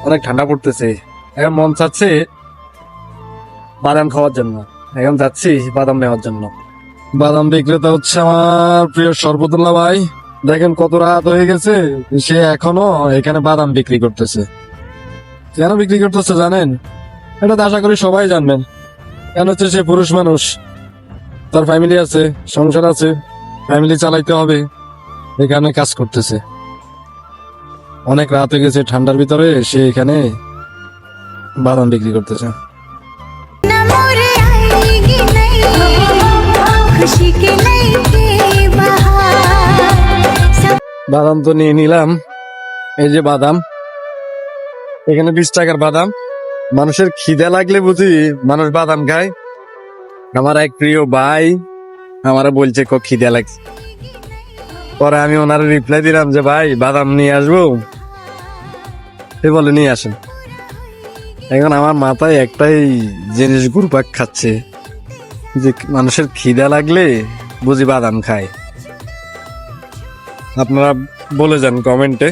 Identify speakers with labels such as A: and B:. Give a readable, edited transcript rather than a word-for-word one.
A: অনেক ঠান্ডা পড়তেছে, এখন মন চাচ্ছে বাদাম খাওয়ার জন্য। এখন যাচ্ছি বাদাম নেওয়ার জন্য। বাদাম বিক্রেতা হচ্ছে আমার প্রিয় শরবতুল্লাহ ভাই। দেখেন কত রাত হয়ে গেছে, সে এখনো এখানে বাদাম বিক্রি করতেছে। কেন বিক্রি করতেছে জানেন? এটা তো আশা করি সবাই জানবেন। কেন হচ্ছে সে পুরুষ মানুষ, তার ফ্যামিলি আছে, সংসার আছে, ফ্যামিলি চালাইতে হবে, এখানে কাজ করতেছে। অনেক রাত হয়ে গেছে ঠান্ডার ভিতরে, সে এখানে বাদাম বিক্রি করতেছে। বাদাম তো নিয়ে নিলাম, এই যে বাদাম, এখানে 20 টাকার বাদাম। মানুষের খিদে লাগলে বুঝি মানুষ বাদাম খায়। আমার এক প্রিয় ভাই আমারা বলছে খিদে লাগছে, পরে আমি ওনার রিপ্লাই দিলাম যে ভাই বাদাম নিয়ে আসবো, সে বলে নিয়ে আসেন। এখন আমার মাথায় একটাই জিনিস ঘুরপাক খাচ্ছে যে মানুষের খিদা লাগলে বুঝি বাদাম খায়। আপনারা বলে যান কমেন্টে।